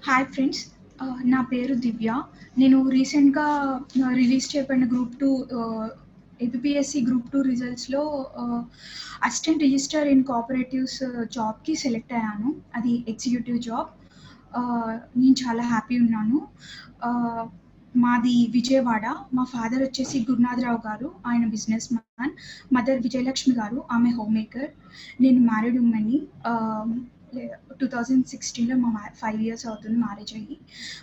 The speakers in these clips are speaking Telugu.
Hi friends. నా పేరు దివ్య. నేను రీసెంట్‌గా రిలీజ్ చేయబడిన గ్రూప్ 2 ఏపీపీఎస్సీ గ్రూప్ 2 రిజల్ట్స్‌లో ఆహ్, అసిస్టెంట్ రిజిస్ట్రార్ ఇన్ కోఆపరేటివ్స్ జాబ్‌కి సెలెక్ట్ అయ్యాను. అది ఎగ్జిక్యూటివ్ జాబ్. నేను చాలా హ్యాపీ ఉన్నాను. ఆహ్, మాది విజయవాడ. మా ఫాదర్ వచ్చేసి గురునాథరావు గారు. ఆయన బిజినెస్ మ్యాన్. మదర్ విజయలక్ష్మి గారు. ఆమె హోమ్ మేకర్. నేను మ్యారీడ్ వుమెన్‌ని. ఆహ్, 2016లో 5 ఇయర్స్ అవుతుంది మ్యారేజ్ అయ్యి.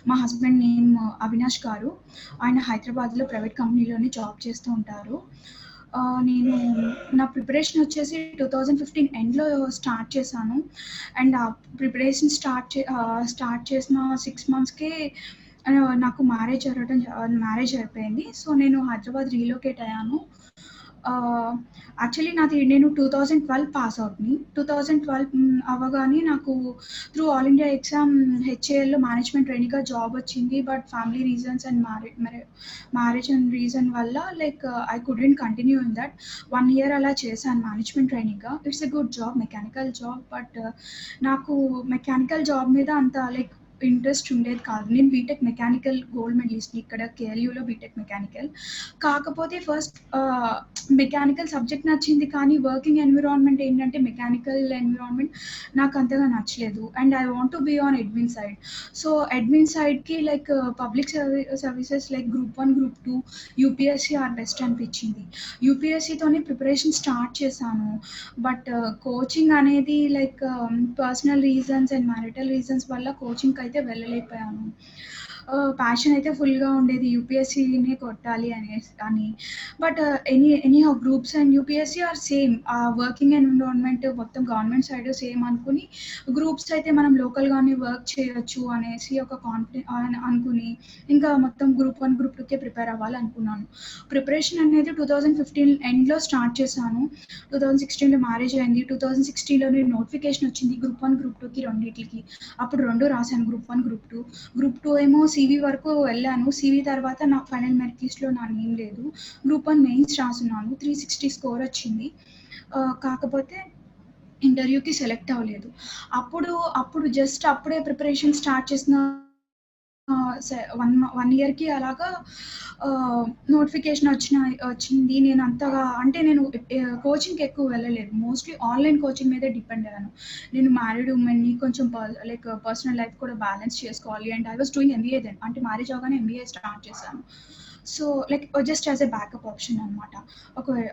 మా హస్బెండ్ నేమ్ అవినాష్ గారు. ఆయన హైదరాబాద్‌లో ప్రైవేట్ కంపెనీలోనే జాబ్ చేస్తూ ఉంటారు. నేను నా ప్రిపరేషన్ వచ్చేసి 2015 ఎండ్‌లో స్టార్ట్ చేశాను. అండ్ ఆ ప్రిపరేషన్ స్టార్ట్ చేసిన 6 మంత్స్‌కే నాకు మ్యారేజ్ అయిపోయింది. సో, నేను హైదరాబాద్ రీలొకేట్ అయ్యాను. యాక్చువల్లీ నేను 2012 పాస్ అవుట్‌ని. 2012 అవ్వగానే నాకు త్రూ ఆల్ ఇండియా ఎగ్జామ్ హెచ్ఏఎల్‌లో మేనేజ్మెంట్ ట్రైనీగా జాబ్ వచ్చింది. But family reasons and marriage and reason వల్ల I couldn't continue in that. 1 year అలా చేశాను మేనేజ్మెంట్ ట్రైనీగా. It's a good job, mechanical job. But నాకు మెకానికల్ జాబ్ మీద అంత ఇంట్రెస్ట్ ఉండేది కాదు. నేను బీటెక్ మెకానికల్ గోల్డ్ మెడలిస్ట్‌ని ఇక్కడ కేఎల్యూలో బీటెక్ మెకానికల్. కాకపోతే ఫస్ట్ మెకానికల్ సబ్జెక్ట్ నచ్చింది, కానీ వర్కింగ్ ఎన్విరాన్మెంట్ ఏంటంటే మెకానికల్ ఎన్విరాన్మెంట్ నాకు అంతగా నచ్చలేదు. And I want to be on admin side. So admin సైడ్కి public services group 1, group 2, UPSC are best అనిపించింది. యూపీఎస్సీతోనే ప్రిపరేషన్ స్టార్ట్ చేశాను. బట్ కోచింగ్ అనేది personal reasons and marital reasons వల్ల కోచింగ్కి అయితే వెళ్ళలేకపోయాను. ప్యాషన్ అయితే ఫుల్గా ఉండేది, యూపీఎస్సీనే కొట్టాలి అని. But anyhow groups and UPSC are same. Working environment మొత్తం గవర్నమెంట్ సైడ్ సేమ్ అనుకుని, గ్రూప్స్ అయితే మనం లోకల్గానే వర్క్ చేయొచ్చు అనేసి ఒక అనుకుని ఇంకా మొత్తం గ్రూప్ 1, గ్రూప్ 2కే ప్రిపేర్ అవ్వాలనుకున్నాను. ప్రిపరేషన్ అనేది 2015 ఎండ్‌లో స్టార్ట్ చేశాను. 2016లో మ్యారేజ్ అయింది. 2016లోనే నోటిఫికేషన్ వచ్చింది గ్రూప్ 1, గ్రూప్ 2కి రెండిట్లికి. అప్పుడు 2 రాశాను, గ్రూప్ 1, గ్రూప్ 2. గ్రూప్ 2 ఏమో సీవీ వరకు వెళ్ళాను. సీవీ తర్వాత నాకు ఫైనల్ మెరిట్ లిస్ట్‌లో నా నేమ్ లేదు. Group 1 mains రాసున్నాను. 360 స్కోర్ వచ్చింది. కాకపోతే ఇంటర్వ్యూకి సెలెక్ట్ అవ్వలేదు. అప్పుడు జస్ట్ అప్పుడే ప్రిపరేషన్ స్టార్ట్ చేసిన 1 ఇయర్‌కి అలాగా నోటిఫికేషన్ వచ్చింది. నేను అంతగా నేను కోచింగ్‌కి ఎక్కువ వెళ్ళలేదు. మోస్ట్‌లీ ఆన్‌లైన్ కోచింగ్ మీదే డిపెండ్ అయ్యాను. నేను మ్యారీడ్ వుమెన్‌ని, కొంచెం పర్సనల్ లైఫ్ కూడా బ్యాలెన్స్ చేసుకోవాలి. And I was doing MBA then. అంటే మ్యారేజ్ అవ్వగానే ఎంబీఏ స్టార్ట్ చేశాను. So just as a backup option అనమాట.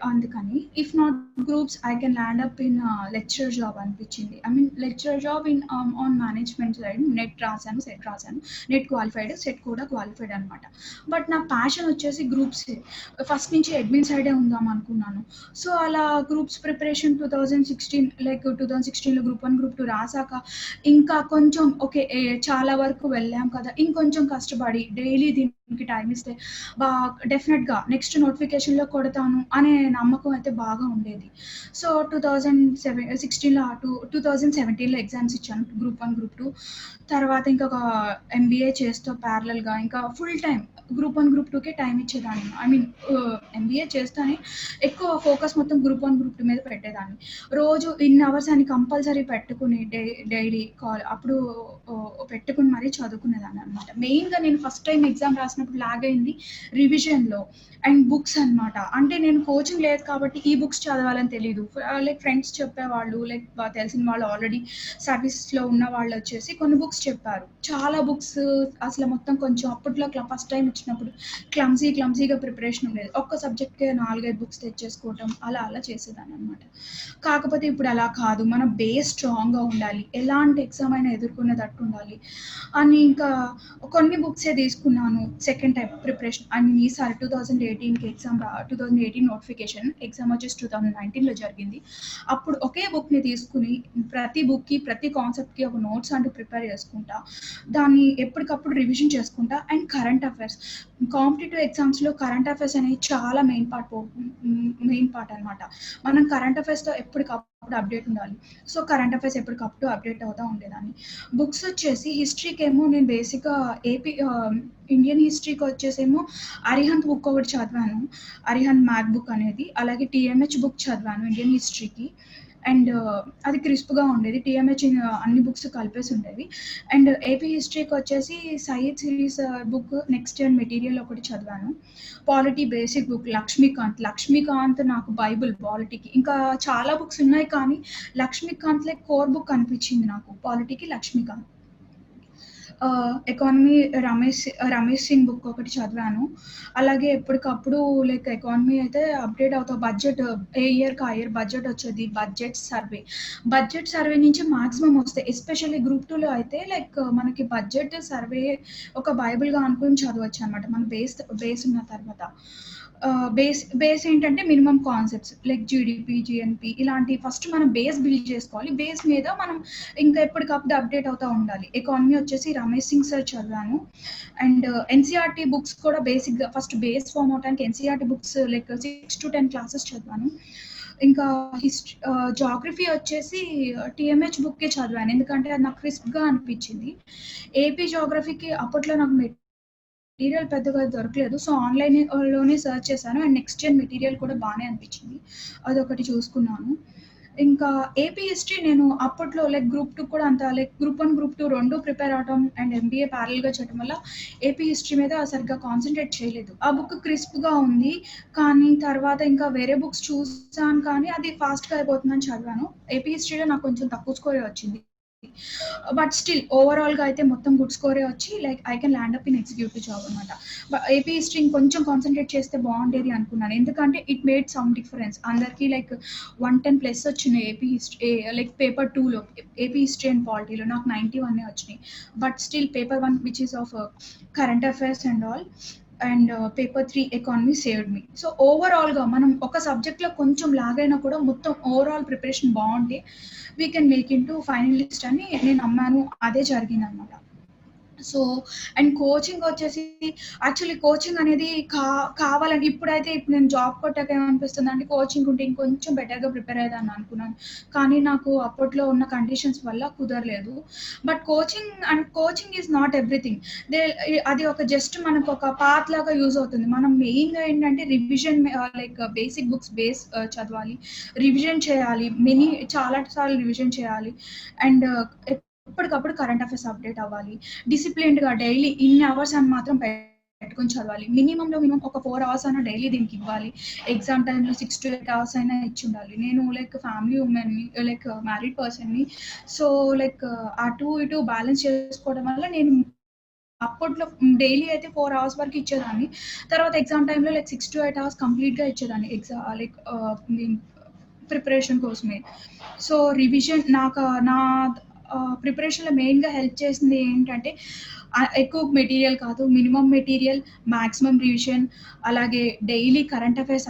అందుకని if not groups I can land up in lecturer job అనిపించింది. I mean lecturer job in on management side. NET రాశాను, సెట్ రాశాను. నెట్ క్వాలిఫైడ్, సెట్ కూడా క్వాలిఫైడ్ అనమాట. బట్ నా ప్యాషన్ వచ్చేసి గ్రూప్సే. ఫస్ట్ నుంచి అడ్మిన్ సైడే ఉందాం అనుకున్నాను. సో అలా గ్రూప్స్ ప్రిపరేషన్ 2016లో గ్రూప్ 1, గ్రూప్ 2 రాసాక ఇంకా కొంచెం ఓకే, చాలా వరకు వెళ్ళాం కదా, ఇంకొంచెం కష్టపడి డైలీ దీనికి టైం ఇస్తే డెఫినెట్‌గా నెక్స్ట్ నోటిఫికేషన్‌లో కొడతాను అనే నమ్మకం అయితే బాగా ఉండేది. సో 2017లో ఎగ్జామ్స్ ఇచ్చాను గ్రూప్ 1, గ్రూప్ 2. తర్వాత ఇంకొక ఎంబీఏ చేస్తూ ప్యారలల్‌గా ఇంకా ఫుల్ టైమ్ గ్రూప్ 1, గ్రూప్ 2కే టైం ఇచ్చేదాన్ని. ఐ మీన్ ఎంబీఏ చేస్తూనే ఎక్కువ ఫోకస్ మొత్తం గ్రూప్ 1, గ్రూప్ 2 మీద పెట్టేదాన్ని. రోజు ఇన్ని అవర్స్ అని కంపల్సరీ పెట్టుకుని డైలీ అప్పుడు పెట్టుకుని మరీ చదువుకునేదాన్ని అనమాట. మెయిన్‌గా నేను ఫస్ట్ టైం ఎగ్జామ్ రాసినప్పుడు లాగ్ అయింది రివిజన్‌లో అండ్ బుక్స్ అనమాట. అంటే నేను కోచింగ్ లేదు కాబట్టి ఈ బుక్స్ చదవాలని తెలీదు. ఫ్రెండ్స్ చెప్పేవాళ్ళు, తెలిసిన వాళ్ళు ఆల్రెడీ సర్వీసెస్‌లో ఉన్న వాళ్ళు వచ్చేసి కొన్ని బుక్స్ చెప్పారు. చాలా బుక్స్ అసలు మొత్తం కొంచెం అప్పట్లో ఫస్ట్ టైం ఇచ్చినప్పుడు క్లమ్జీగా ప్రిపరేషన్ ఉండేది. ఒక్క సబ్జెక్ట్‌కే 4, 5 బుక్స్ తెచ్చేసుకోవటం అలా చేసేదాన్ని అనమాట. కాకపోతే ఇప్పుడు అలా కాదు. మన బేస్ స్ట్రాంగ్‌గా ఉండాలి. ఎలాంటి ఎగ్జామ్ అయినా ఎదుర్కొనేటట్టు ఉండాలి అని ఇంకా కొన్ని బుక్సే తీసుకున్నాను second time preparation. I mean ఈసారి 2018కి 2018 నోటిఫికేషన్. ఎగ్జామ్ వచ్చేసి 2019లో జరిగింది. అప్పుడు ఒకే బుక్‌ని తీసుకుని ప్రతి బుక్‌కి, ప్రతి కాన్సెప్ట్‌కి ఒక నోట్స్ అంటూ ప్రిపేర్ చేసుకుంటా. దాన్ని ఎప్పటికప్పుడు రివిజన్ చేసుకుంటా. And current affairs. కాంపిటీటివ్ ఎగ్జామ్స్‌లో కరెంట్ అఫైర్స్ అనేవి చాలా మెయిన్ పార్ట్ అనమాట. మనం కరెంట్ అఫైర్స్‌తో ఎప్పటికప్పుడు అప్డేట్ ఉండాలి. సో కరెంట్ అఫైర్స్ ఎప్పటికప్పుడు అప్డేట్ అవుతా ఉండేదాన్ని. బుక్స్ వచ్చేసి హిస్టరీకేమో నేను బేసిక్‌గా ఇండియన్ హిస్టరీకి వచ్చేసేమో అరిహంత్ బుక్ ఒకటి చదివాను. అరిహంత్ మ్యాథ్ బుక్ అనేది. అలాగే టీఎంహెచ్ బుక్ చదివాను ఇండియన్ హిస్టరీకి. అండ్ అది క్రిస్ప్‌గా ఉండేది. టీఎంహెచ్ అన్ని బుక్స్ కలిపేసి ఉండేవి. అండ్ ఏపీ హిస్టరీకొచ్చేసి Sayeed series book next gen material ఒకటి చదివాను. Polity basic book 'Laxmikanth'. 'Laxmikanth' నాకు బైబుల్ పాలిటీకి. ఇంకా చాలా బుక్స్ ఉన్నాయి కానీ 'లక్ష్మీకాంత్‌లే' కోర్ బుక్ అనిపించింది నాకు పాలిటీకి 'లక్ష్మీకాంత్'. ఎకానమీ రమేష్ సింగ్ బుక్ ఒకటి చదివాను. అలాగే ఎప్పటికప్పుడు లైక్ ఎకానమీ అయితే అప్డేట్ అవుతా బడ్జెట్ ఏ ఇయర్‌కి ఆ ఇయర్ బడ్జెట్ వచ్చేది. బడ్జెట్ సర్వే నుంచి మాక్సిమం వస్తాయి. ఎస్పెషల్లీ గ్రూప్ 2లో అయితే లైక్ మనకి బడ్జెట్ సర్వే ఒక బైబిల్‌గా అనుకుని చదవచ్చనమాట. మన బేస్ ఉన్న తర్వాత. బేస్ ఏంటంటే మినిమమ్ కాన్సెప్ట్స్ లైక్ జీడీపీ, జీఎన్‌పీ ఇలాంటి ఫస్ట్ మనం బేస్ బిల్డ్ చేసుకోవాలి. బేస్ మీద మనం ఇంకా ఎప్పటికప్పుడు అప్డేట్ అవుతా ఉండాలి. ఎకానమీ వచ్చేసి రమేష్ సింగ్ సార్ చదివాను. అండ్ ఎన్‌సీఈఆర్‌టీ బుక్స్ కూడా బేసిక్‌గా ఫస్ట్ బేస్ ఫార్మ్ అవ్వడానికి ఎన్‌సీఈఆర్‌టీ బుక్స్ లైక్ 6-10 క్లాసెస్ చదివాను. ఇంకా జాగ్రఫీ వచ్చేసి టీఎంహెచ్ బుక్కే చదివాను. ఎందుకంటే అది నాకు క్రిస్ప్‌గా అనిపించింది. ఏపీ జాగ్రఫీకి అప్పట్లో నాకు మెటీరియల్ పెద్దగా దొరకలేదు. సో, లోనే సెర్చ్ చేశాను. అండ్ నెక్స్ట్ జెన్ మెటీరియల్ కూడా బానే అనిపించింది. అదొకటి చూసుకున్నాను. ఇంకా ఏపీ హిస్టరీ నేను అప్పట్లో లైక్ గ్రూప్ 2 కూడా అంత లైక్ గ్రూప్ 1, గ్రూప్ 2 2 ప్రిపేర్ అవ్వటం అండ్ ఎంబీఏ ప్యారలెల్‌గా చేయడం వల్ల ఏపీ హిస్టరీ మీద సరిగ్గా కాన్సంట్రేట్ చేయలేదు. ఆ బుక్ క్రిస్ప్‌గా ఉంది. కానీ తర్వాత ఇంకా వేరే బుక్స్ చూసాను కానీ అది ఫాస్ట్‌గా అయిపోతుందని చదివాను. ఏపీ హిస్టరీలో నాకు కొంచెం తక్కువ స్కోరే వచ్చింది. బట్ స్టిల్ ఓవరాల్‌గా అయితే మొత్తం గుడ్ స్కోరే వచ్చి like I can land up in executive job అనమాట. ఏపీ హిస్టరీ ఇంకొంచెం కాన్సంట్రేట్ చేస్తే బాగుండేది అనుకున్నాను. ఎందుకంటే ఇట్ మేడ్ సమ్ డిఫరెన్స్. అందరికీ లైక్ 110 ప్లస్ వచ్చినాయి ఏపీ హిస్టరీ లైక్ పేపర్ 2లో ఏపీ హిస్టరీ అండ్ పాలిటీలో నాకు 91 వచ్చినాయి. But still paper 1 which is of current affairs and all and paper 3 economy saved me. So ఓవరాల్‌గా మనం ఒక సబ్జెక్ట్‌లో కొంచెం లాగ్ అయినా కూడా మొత్తం ఓవరాల్ ప్రిపరేషన్ బావుంటే we can make into finalist అని నేను నమ్మాను. అదే జరిగిందనమాట. సో అండ్ కోచింగ్ వచ్చేసి యాక్చువల్లీ కోచింగ్ అనేది కావాలని ఇప్పుడైతే ఇప్పుడు నేను జాబ్ కొట్టాక ఏమనిపిస్తుందంటే కోచింగ్ ఉంటే ఇంకొంచెం బెటర్‌గా ప్రిపేర్ అయ్యేదాన్ని అనుకున్నాను. కానీ నాకు అప్పట్లో ఉన్న కండిషన్స్ వల్ల కుదరలేదు. But coaching is not everything. They అది ఒక జస్ట్ మనకు ఒక పాత్ లాగా యూజ్ అవుతుంది. మనం మెయిన్‌గా ఏంటంటే రివిజన్ లైక్ బేసిక్ బుక్స్ చదవాలి. రివిజన్ చేయాలి. చాలా సార్లు రివిజన్ చేయాలి. అండ్ ఎప్పటికప్పుడు కరెంట్ అఫైర్స్ అప్డేట్ అవ్వాలి. డిసిప్లిన్డ్‌గా డైలీ ఇన్ని అవర్స్ అని మాత్రం పెట్టుకొని చదవాలి. మినిమమ్ ఒక 4 అవర్స్ అన్నా డైలీ దీనికి ఇవ్వాలి. ఎగ్జామ్ టైమ్‌లో 6-8 అవర్స్ అయినా ఇచ్చుండాలి. నేను లైక్ ఫ్యామిలీ వుమెన్‌ని లైక్ మ్యారీడ్ పర్సన్‌ని. సో లైక్ అటు ఇటు బ్యాలెన్స్ చేసుకోవడం వల్ల నేను అప్పట్లో డైలీ అయితే 4 అవర్స్ వరకు ఇచ్చేదాన్ని. తర్వాత ఎగ్జామ్ టైమ్‌లో లైక్ 6-8 అవర్స్ కంప్లీట్‌గా ఇచ్చేదాన్ని. లైక్ ప్రిపరేషన్ కోసమే. సో రివిజన్ నా ప్రిపరేషన్‌లో మెయిన్‌గా హెల్ప్ చేసింది ఏంటంటే ఎక్కువ మెటీరియల్ కాదు. మినిమమ్ మెటీరియల్, మాక్సిమం రివిజన్ అలాగే daily current affairs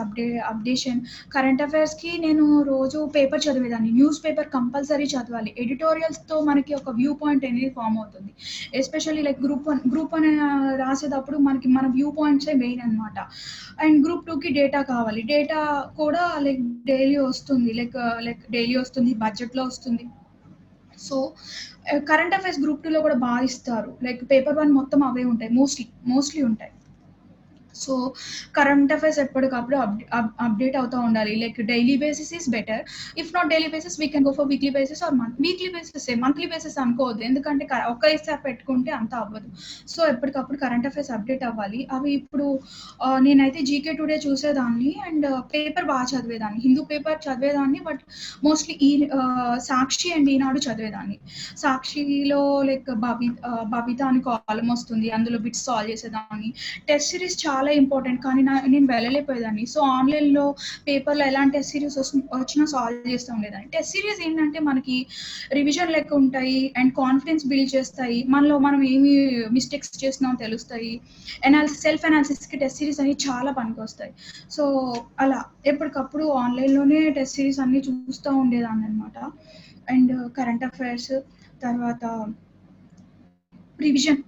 updation. Current అఫైర్స్‌కి నేను రోజు పేపర్ చదివేదాన్ని. న్యూస్ పేపర్ కంపల్సరీ చదవాలి. ఎడిటోరియల్స్‌తో మనకి ఒక వ్యూ పాయింట్ అనేది ఫార్మ్ అవుతుంది. ఎస్పెషల్లీ లైక్ గ్రూప్ వన్ రాసేటప్పుడు మనకి మన వ్యూ పాయింట్సే మెయిన్ అనమాట. అండ్ గ్రూప్ 2కి డేటా కావాలి. డేటా కూడా లైక్ డైలీ వస్తుంది. లైక్ డైలీ వస్తుంది. బడ్జెట్‌లో వస్తుంది. సో కరెంట్ అఫైర్స్ గ్రూప్ 2లో కూడా బాగా ఇస్తారు. లైక్ పేపర్ 1 మొత్తం అవే ఉంటాయి. మోస్ట్‌లీ ఉంటాయి. సో కరెంట్ అఫైర్స్ ఎప్పటికప్పుడు అప్డేట్ అవుతా ఉండాలి. Like daily basis is better. If not daily basis we can go for weekly basis or weekly బేసిసే. మంత్లీ బేసిస్ అనుకోవద్దు. ఎందుకంటే ఒకేసారి పెట్టుకుంటే అంత అవ్వదు. సో ఎప్పటికప్పుడు కరెంట్ అఫైర్స్ అప్డేట్ అవ్వాలి. అవి ఇప్పుడు నేనైతే జీకే టుడే చూసేదాన్ని అండ్ పేపర్ బాగా చదివేదాన్ని. హిందూ పేపర్ చదివేదాన్ని. బట్ మోస్ట్‌లీ సాక్షి అండ్ ఈనాడు చదివేదాన్ని. సాక్షిలో లైక్ భవిత అని కాలమ్ వస్తుంది. అందులో బిట్స్ సాల్వ్ చేసేదాన్ని. టెస్ట్ సిరీస్ చాలా ఇంపార్టెంట్. కానీ నేను వెళ్ళలేకపోయేదాన్ని. సో ఆన్‌లైన్‌లో పేపర్‌లో ఎలాంటి టెస్ట్ సిరీస్ వచ్చినా సాల్వ్ చేస్తూ ఉండేదాన్ని. టెస్ట్ సిరీస్ ఏంటంటే మనకి రివిజన్ లెక్క ఉంటాయి అండ్ కాన్ఫిడెన్స్ బిల్డ్ చేస్తాయి. మనలో మనం ఏమి మిస్టేక్స్ చేస్తున్నామో తెలుస్తాయి. సెల్ఫ్ అనాలిసిస్‌కి టెస్ట్ సిరీస్ అనేవి చాలా పనికొస్తాయి. సో అలా ఎప్పటికప్పుడు ఆన్‌లైన్‌లోనే టెస్ట్ సిరీస్ అన్నీ చూస్తూ ఉండేదాన్ననమాట. అండ్ కరెంట్ అఫైర్స్ తర్వాత రివిజన్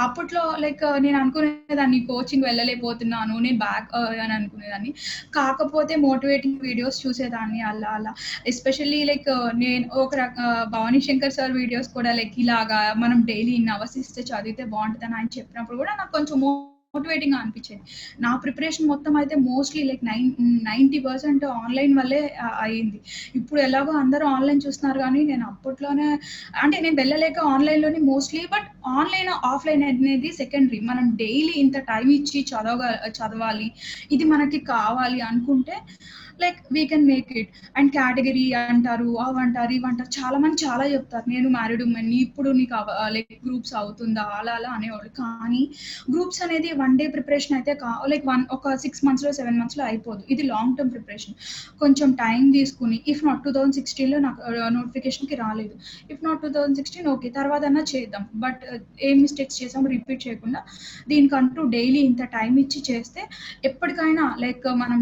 అప్పట్లో లైక్ నేను అనుకునేదాన్ని కోచింగ్ వెళ్ళలేకపోతున్నాను. నేను బ్యాక్ అని అనుకునేదాన్ని. కాకపోతే మోటివేటింగ్ వీడియోస్ చూసేదాన్ని అలా. ఎస్పెషల్లీ లైక్ నేను భవానీ శంకర్ సార్ వీడియోస్ కూడా లైక్ ఇలాగా మనం డైలీ ఇన్ని అవర్స్ ఇస్తే చదివితే బావుంటదని ఆయన చెప్పినప్పుడు కూడా నాకు కొంచెం మోటివేటింగ్‌గా అనిపిచ్చేది. నా ప్రిపరేషన్ మొత్తం అయితే మోస్ట్‌లీ లైక్ 90% ఆన్‌లైన్ వల్లే అయింది. ఇప్పుడు ఎలాగో అందరూ ఆన్‌లైన్ చూస్తున్నారు గానీ, నేను అప్పట్లోనే అంటే నేను వెళ్ళలేక ఆన్‌లైన్‌లోనే మోస్ట్‌లీ. బట్ ఆన్‌లైన్, ఆఫ్‌లైన్ అనేది సెకండరీ. మనం డైలీ ఇంత టైమ్ ఇచ్చి చదవాలి. ఇది మనకి కావాలి అనుకుంటే like we can make it. And category అంటారు, అవంటారు, ఇవంటారు. చాలా మంది చాలా చెప్తారు. నేను మ్యారీడ్ వుమెన్‌ని. ఇప్పుడు నీకు లైక్ గ్రూప్స్ అవుతుందా? అలా అలా అనేవాళ్ళు. కానీ గ్రూప్స్ అనేది వన్ డే ప్రిపరేషన్ అయితే లైక్ ఒక 6 మంత్స్‌లో, 7 మంత్స్‌లో అయిపోదు. ఇది లాంగ్ టర్మ్ ప్రిపరేషన్. కొంచెం టైం తీసుకొని ఇఫ్ నాట్ 2016లో నాకు నోటిఫికేషన్‌కి రాలేదు. If not 2016 okay. తర్వాతన్నా చేద్దాం. బట్ ఏం మిస్టేక్స్ చేసామో రిపీట్ చేయకుండా దీనికంటూ డైలీ ఇంత టైం ఇచ్చి చేస్తే ఎప్పటికైనా లైక్ మనం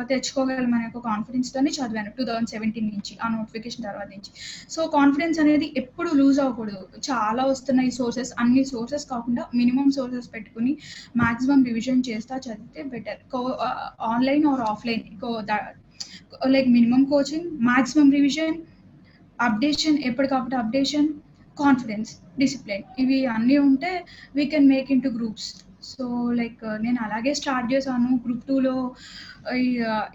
తెచ్చుకోగలమనే ఒక కాన్ఫిడెన్స్‌తోనే చదివాను 2017 నుంచి. ఆ నోటిఫికేషన్ తర్వాత నుంచి. సో, కాన్ఫిడెన్స్ అనేది ఎప్పుడు లూజ్ అవ్వకూడదు. చాలా వస్తున్నాయి సోర్సెస్. అన్ని సోర్సెస్ కాకుండా మినిమమ్ సోర్సెస్ పెట్టుకొని మాక్సిమం రివిజన్ చేస్తా చదివితే better. Online or offline like minimum coaching, maximum revision, updation, ఎప్పటికప్పుడు అప్డేషన్, కాన్ఫిడెన్స్, డిసిప్లిన్ ఇవి అన్నీ ఉంటే we can make into groups. So, like నేను అలాగే స్టార్ట్ చేశాను. గ్రూప్ 2లో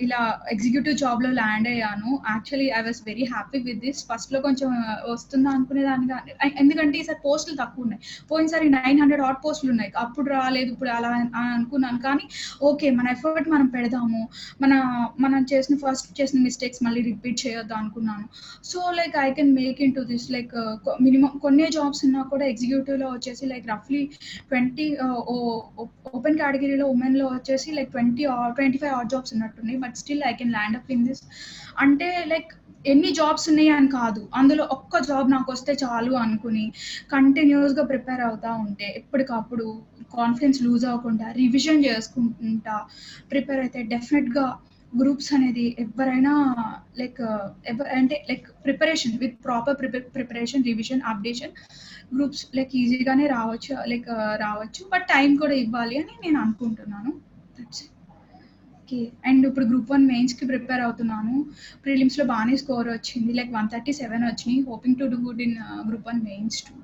ఇలా ఎగ్జిక్యూటివ్ జాబ్‌లో ల్యాండ్ అయ్యాను. Actually I was very happy with this. ఫస్ట్‌లో కొంచెం వస్తుందా అనుకునేదాన్ని గాని ఎందుకంటే ఈసారి పోస్టులు తక్కువున్నాయి. పోయినసారి 900 ఆడ్ పోస్టులున్నాయి. అప్పుడు రాలేదు. ఇప్పుడు అలా అని అనుకున్నాను. కానీ ఓకే. మన ఎఫర్ట్ మనం పెడదాము. మన మనం ఫస్ట్ చేసిన మిస్టేక్స్ మళ్ళీ రిపీట్ చేయొద్దు అనుకున్నాను. So, like I can make into this like minimum కొన్నే జాబ్స్ ఉన్నా కూడా ఎగ్జిక్యూటివ్‌లో వచ్చేసి లైక్ రఫ్‌లీ 20 ఓపెన్ కేటగిరీలో ఉమెన్‌లో వచ్చేసి లైక్ 25 ఆడ్ జాబ్స్ ఉన్నట్టున్నాయి. But still I can land up in this. అంటే లైక్ ఎన్ని జాబ్స్ ఉన్నాయి అని కాదు. అందులో ఒక్క జాబ్ నాకొస్తే చాలు అనుకుని కంటిన్యూయస్‌గా ప్రిపేర్ అవుతా ఉంటే ఎప్పటికప్పుడు కాన్ఫిడెన్స్ లూజ్ అవ్వకుండా రివిజన్ చేసుకుంటా ప్రిపేర్ అయితే డెఫినిట్‌గా గ్రూప్స్ అనేది ఎవ్వరైనా లైక్ అంటే like preparation with proper preparation, revision, updation groups like ఈజీగానే రావచ్చు. బట్ టైం కూడా ఇవ్వాలి అని నేను అనుకుంటున్నాను. That's it. ఓకే. అండ్ ఇప్పుడు గ్రూప్ 1 మెయిన్స్‌కి ప్రిపేర్ అవుతున్నాను. ప్రిలిమ్స్‌లో బానే స్కోర్ వచ్చింది. లైక్ 137 వచ్చినాయి. Hoping to do good in group 1 mains two.